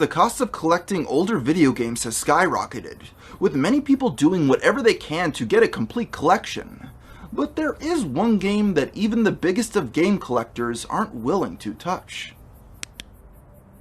The cost of collecting older video games has skyrocketed, with many people doing whatever they can to get a complete collection. But there is one game that even the biggest of game collectors aren't willing to touch.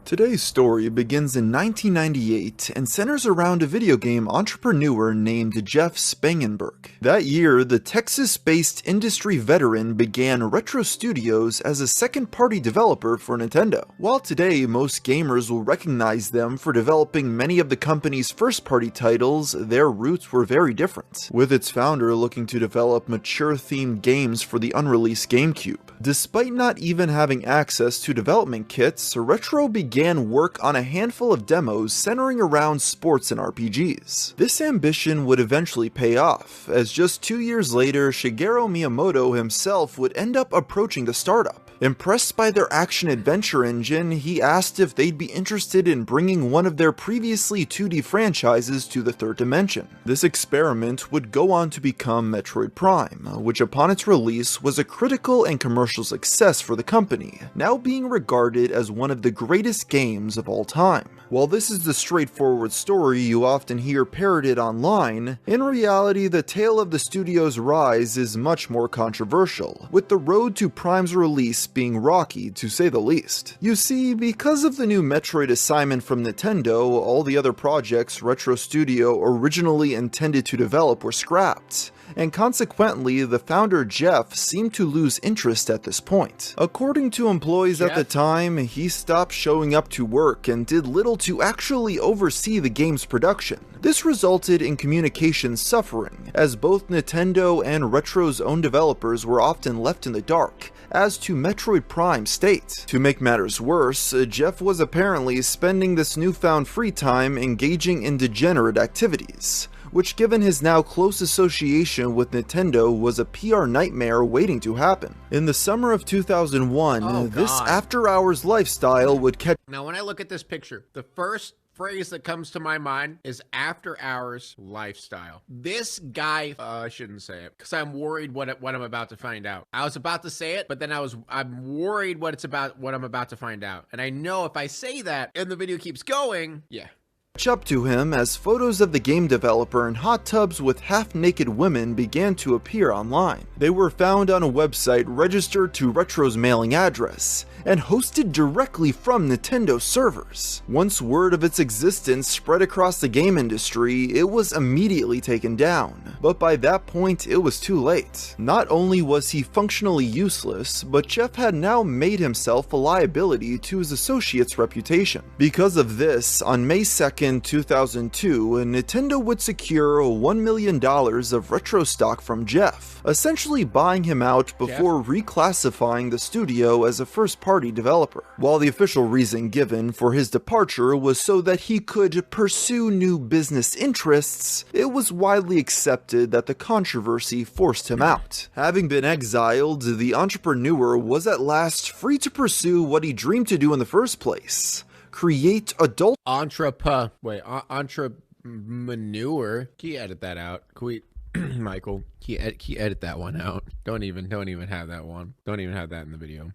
Today's story begins in 1998 and centers around a video game entrepreneur named Jeff Spangenberg. That year, the Texas-based industry veteran began Retro Studios as a second-party developer for Nintendo. While today most gamers will recognize them for developing many of the company's first-party titles, their roots were very different, with its founder looking to develop mature-themed games for the unreleased GameCube. Despite not even having access to development kits, Retro began work on a handful of demos centering around sports and RPGs. This ambition would eventually pay off, as just 2 years later, Shigeru Miyamoto himself would end up approaching the startup. Impressed by their action-adventure engine, he asked if they'd be interested in bringing one of their previously 2D franchises to the third dimension. This experiment would go on to become Metroid Prime, which upon its release was a critical and commercial success for the company, now being regarded as one of the greatest games of all time. While this is the straightforward story you often hear parroted online, in reality the tale of the studio's rise is much more controversial, with the road to Prime's release being rocky to say the least. You see, because of the new Metroid assignment from Nintendo, all the other projects Retro Studio originally intended to develop were scrapped, and consequently the founder Jeff seemed to lose interest at this point. According to employees at the time, he stopped showing up to work and did little to actually oversee the game's production. This resulted in communication suffering, as both Nintendo and Retro's own developers were often left in the dark as to Metroid Prime's state. To make matters worse, Jeff was apparently spending this newfound free time engaging in degenerate activities, which given his now close association with Nintendo was a PR nightmare waiting to happen. In the summer of 2001, this after-hours lifestyle would catch— Now when I look at this picture, the first phrase that comes to my mind is after hours lifestyle. This guy, I shouldn't say it because I'm worried what I'm about to find out. I was about to say it, but then I'm worried what I'm about to find out. And I know if I say that and the video keeps going, up to him as photos of the game developer in hot tubs with half-naked women began to appear online. They were found on a website registered to Retro's mailing address and hosted directly from Nintendo servers. Once word of its existence spread across the game industry, it was immediately taken down, but by that point it was too late. Not only was he functionally useless, but Jeff had now made himself a liability to his associate's reputation. Because of this, on May 2nd, 2002, Nintendo would secure $1 million of Retro stock from Jeff, essentially buying him out before reclassifying the studio as a first-party developer. While the official reason given for his departure was so that he could pursue new business interests, it was widely accepted that the controversy forced him out. Having been exiled, the entrepreneur was at last free to pursue what he dreamed to do in the first place: create adult entrepreneur. Can you edit that out? Can we, Michael? Can you edit that one out? Don't even have that one. Don't even have that in the video.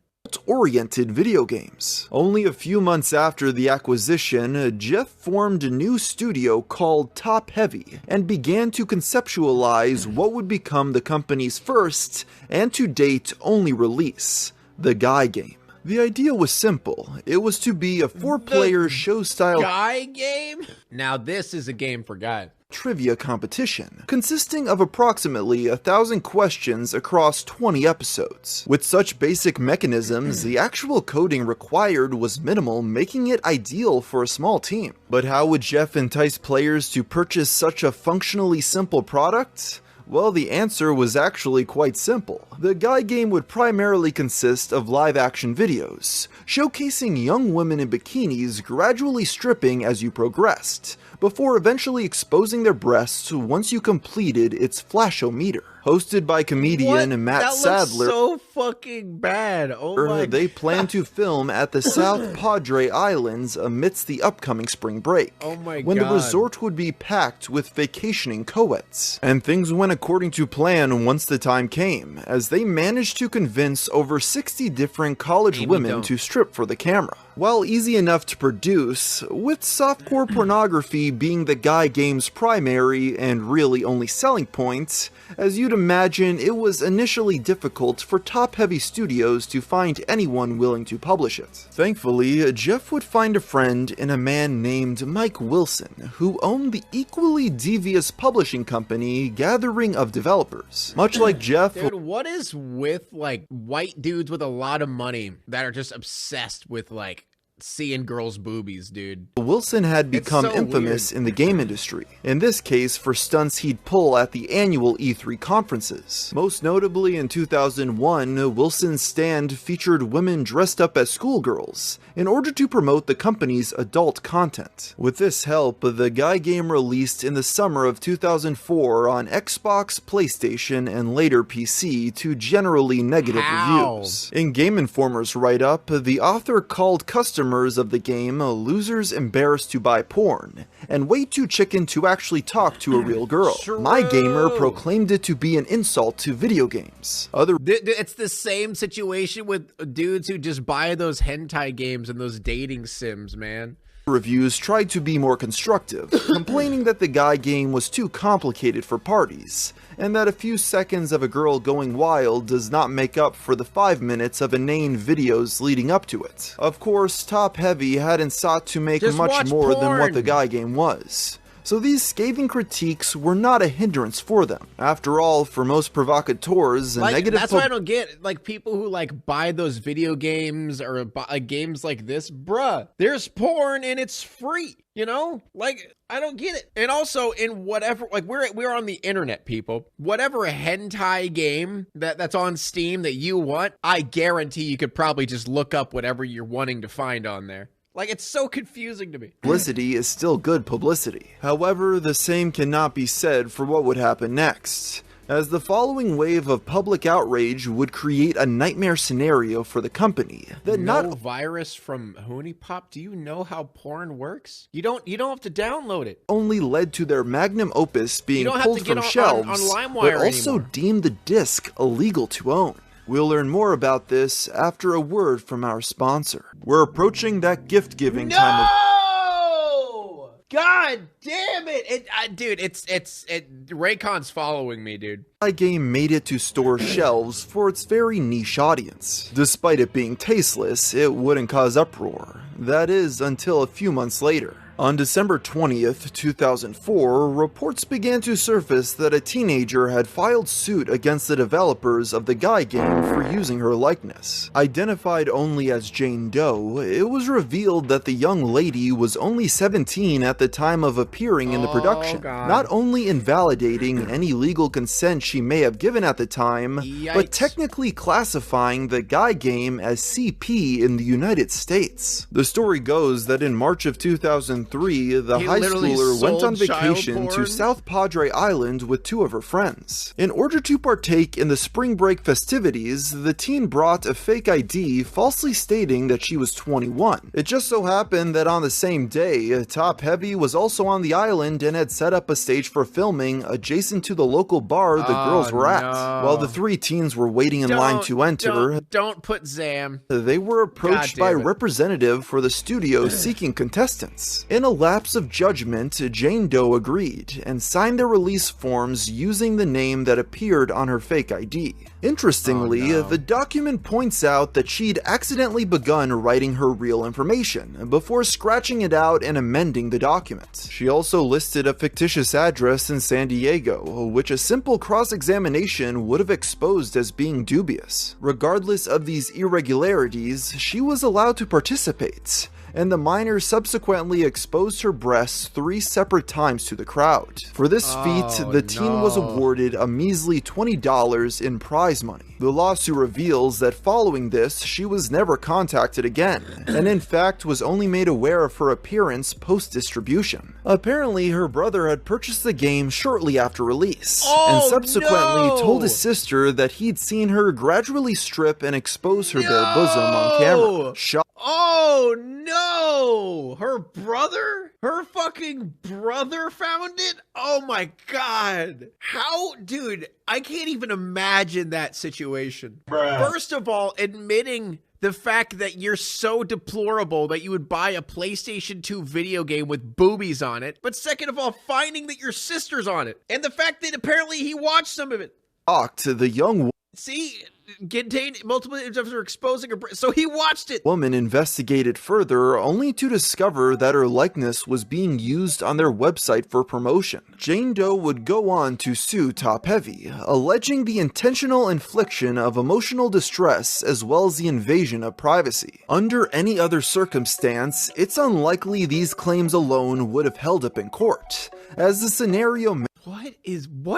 Oriented video games. Only a few months after the acquisition, Jeff formed a new studio called Top Heavy and began to conceptualize what would become the company's first and to date only release, the Guy game. The idea was simple. It was to be a 4-player show-style Guy game? Now this is a game for guys. Trivia competition, consisting of approximately 1,000 questions across 20 episodes. With such basic mechanisms, the actual coding required was minimal, making it ideal for a small team. But how would Jeff entice players to purchase such a functionally simple product? Well, the answer was actually quite simple. The Guy game would primarily consist of live-action videos, showcasing young women in bikinis gradually stripping as you progressed, before eventually exposing their breasts once you completed its flashometer. Hosted by comedian Matt Sadler, so fucking bad. Oh my they plan to film at the South Padre Islands amidst the upcoming spring break. Oh my when God. The resort would be packed with vacationing co-eds. And things went according to plan once the time came, as they managed to convince over 60 different college women to strip for the camera. While easy enough to produce, with softcore pornography being the guy game's primary and really only selling point, as you'd imagine, it was initially difficult for top-heavy studios to find anyone willing to publish it. Thankfully, Jeff would find a friend in a man named Mike Wilson, who owned the equally devious publishing company Gathering of Developers. Much like Jeff... Dude, what is with, like, white dudes with a lot of money that are just obsessed with, like, seeing girls' boobies, dude? Wilson had become infamous in the game industry, in this case for stunts he'd pull at the annual E3 conferences. Most notably in 2001, Wilson's stand featured women dressed up as schoolgirls in order to promote the company's adult content. With this help, the Guy game released in the summer of 2004 on Xbox, PlayStation, and later PC to generally negative reviews. In Game Informer's write-up, the author called customers of the game losers embarrassed to buy porn, and way too chicken to actually talk to a real girl. My Gamer proclaimed it to be an insult to video games. It's the same situation with dudes who just buy those hentai games and those dating sims, man. Reviews tried to be more constructive, complaining that the Guy game was too complicated for parties, and that a few seconds of a girl going wild does not make up for the 5 minutes of inane videos leading up to it. Of course, Top Heavy hadn't sought to make much more than what the Guy game was, so these scathing critiques were not a hindrance for them. After all, for most provocateurs, that's why I don't get, like, people who, like, buy those video games or buy games like this. Bruh, there's porn and it's free, you know? Like, I don't get it. And also, in whatever, like, we're on the internet, people. Whatever hentai game that's on Steam that you want, I guarantee you could probably just look up whatever you're wanting to find on there. Like, it's so confusing to me. Publicity is still good publicity. However, the same cannot be said for what would happen next, as the following wave of public outrage would create a nightmare scenario for the company that virus from Honeypop. Do you know how porn works? You don't have to download it. Only led to their magnum opus being pulled from shelves, on but also deemed the disc illegal to own. We'll learn more about this after a word from our sponsor. We're approaching that gift-giving time of... God damn it! Dude, Raycon's following me, dude. My game made it to store shelves for its very niche audience. Despite it being tasteless, it wouldn't cause uproar. That is, until a few months later. On December 20th, 2004, reports began to surface that a teenager had filed suit against the developers of the Guy game for using her likeness. Identified only as Jane Doe, it was revealed that the young lady was only 17 at the time of appearing in the production, not only invalidating any legal consent she may have given at the time, but technically classifying the Guy game as CP in the United States. The story goes that in March of 2003, the high schooler went on vacation to South Padre Island with 2 of her friends. In order to partake in the spring break festivities, the teen brought a fake ID, falsely stating that she was 21. It just so happened that on the same day, Top Heavy was also on the island and had set up a stage for filming adjacent to the local bar the girls were at. While the 3 teens were waiting in line to enter, don't put Zam. They were approached by a representative for the studio seeking contestants. In a lapse of judgment, Jane Doe agreed and signed the release forms using the name that appeared on her fake ID. Interestingly, the document points out that she'd accidentally begun writing her real information before scratching it out and amending the document. She also listed a fictitious address in San Diego, which a simple cross-examination would have exposed as being dubious. Regardless of these irregularities, she was allowed to participate, and the minor subsequently exposed her breasts 3 separate times to the crowd. For this feat, the teen was awarded a measly $20 in prize money. The lawsuit reveals that following this, she was never contacted again, and in fact was only made aware of her appearance post-distribution. Apparently, her brother had purchased the game shortly after release, and subsequently told his sister that he'd seen her gradually strip and expose her bare bosom on camera. Oh no! Her brother? Her fucking brother found it? Oh my god. How? Dude, I can't even imagine that situation. First of all, admitting the fact that you're so deplorable that you would buy a PlayStation 2 video game with boobies on it. But second of all, finding that your sister's on it. And the fact that apparently he watched some of it. The young See, contained multiple images are exposing her, so he watched it. woman investigated further, only to discover that her likeness was being used on their website for promotion. Jane Doe would go on to sue Top Heavy, alleging the intentional infliction of emotional distress as well as the invasion of privacy. Under any other circumstance, it's unlikely these claims alone would have held up in court, as the scenario What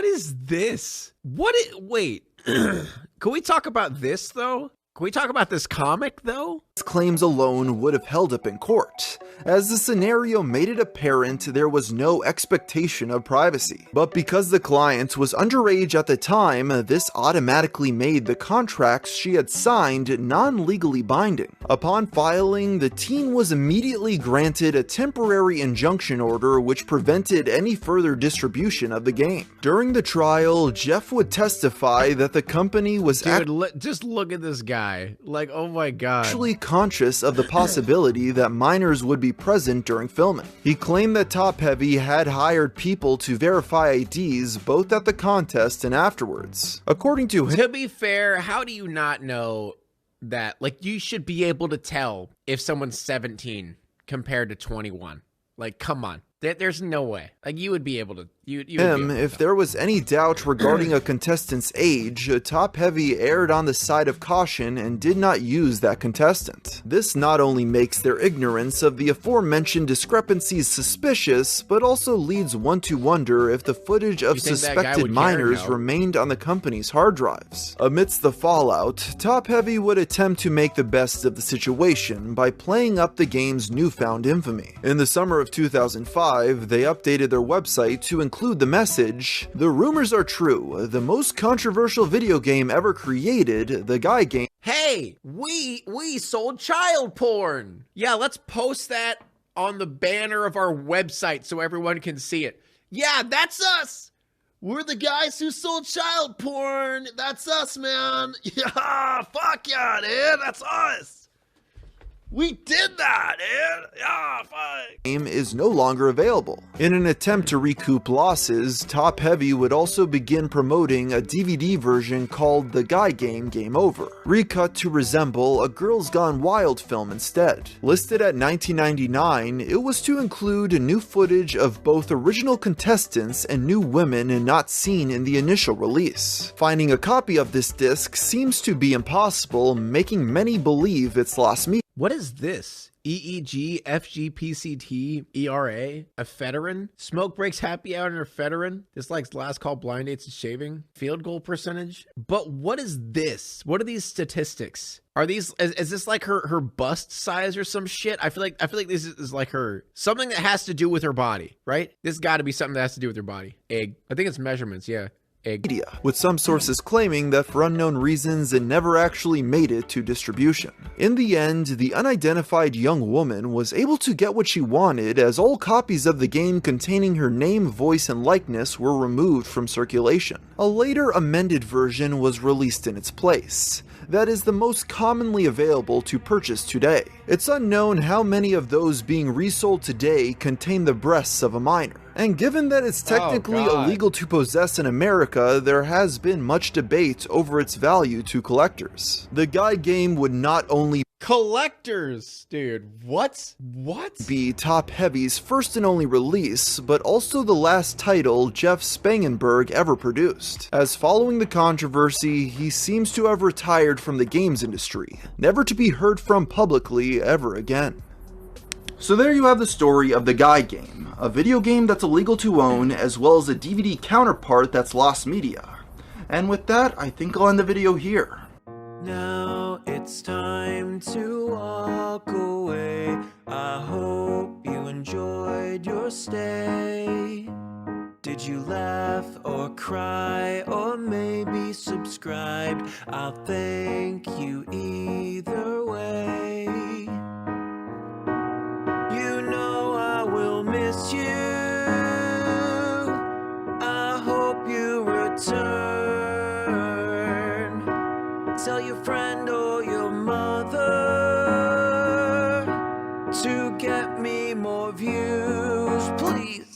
is this? Wait. Can we talk about this, though? Can we talk about this comic, though? claims alone would have held up in court, as the scenario made it apparent there was no expectation of privacy. But because the client was underage at the time, this automatically made the contracts she had signed non-legally binding. Upon filing, the teen was immediately granted a temporary injunction order which prevented any further distribution of the game. During the trial, Jeff would testify that the company was just look at this guy. Like, oh my god. Actually conscious of the possibility that minors would be present during filming. He claimed that Top Heavy had hired people to verify IDs both at the contest and afterwards. According to him, to be fair, how do you not know that? Like, you should be able to tell if someone's 17 compared to 21. Like, come on. There's no way. Like, you would be able to. If there was any doubt regarding a contestant's age, Top Heavy erred on the side of caution and did not use that contestant. This not only makes their ignorance of the aforementioned discrepancies suspicious, but also leads one to wonder if the footage of suspected minors remained on the company's hard drives. Amidst the fallout, Top Heavy would attempt to make the best of the situation by playing up the game's newfound infamy. In the summer of 2005, they updated their website to include the message, "The rumors are true. The most controversial video game ever created, the Guy game." Hey, we sold child porn. Yeah, let's post that on the banner of our website so everyone can see it. Yeah, that's us. We're the guys who sold child porn. That's us, man. Yeah, fuck yeah, dude. That's us. We did that, dude! Yeah, fuck! Game is no longer available. In an attempt to recoup losses, Top Heavy would also begin promoting a DVD version called The Guy Game Game Over, recut to resemble a Girls Gone Wild film instead. Listed at $19.99, it was to include new footage of both original contestants and new women not seen in the initial release. Finding a copy of this disc seems to be impossible, making many believe it's lost media. What is this? EEG, FGPCT, ERA, ephedrine? Smoke breaks happy hour and ephedrine? This like last call, blind dates and shaving? Field goal percentage? But what is this? What are these statistics? Are these, is this like her bust size or some shit? I feel like this is like her, something that has to do with her body, right? This got to be something that has to do with her body. Egg. I think it's measurements, yeah. Media, with some sources claiming that for unknown reasons it never actually made it to distribution. In the end, the unidentified young woman was able to get what she wanted, as all copies of the game containing her name, voice, and likeness were removed from circulation. A later amended version was released in its place. That is the most commonly available to purchase today. It's unknown how many of those being resold today contain the breasts of a minor. And given that it's technically illegal to possess in America, there has been much debate over its value to collectors. The Guy Game would not only collectors, dude, what be Top Heavy's first and only release, but also the last title Jeff Spangenberg ever produced, as following the controversy, he seems to have retired from the games industry, never to be heard from publicly ever again. So there you have the story of The Guy Game, a video game that's illegal to own, as well as a DVD counterpart that's lost media. And with that, I think I'll end the video here. Now it's time to walk away. I hope you enjoyed your stay. Did you laugh or cry or maybe subscribe? I'll thank you either way. You know I will miss you. I hope you return. Tell your friend or your mother. please.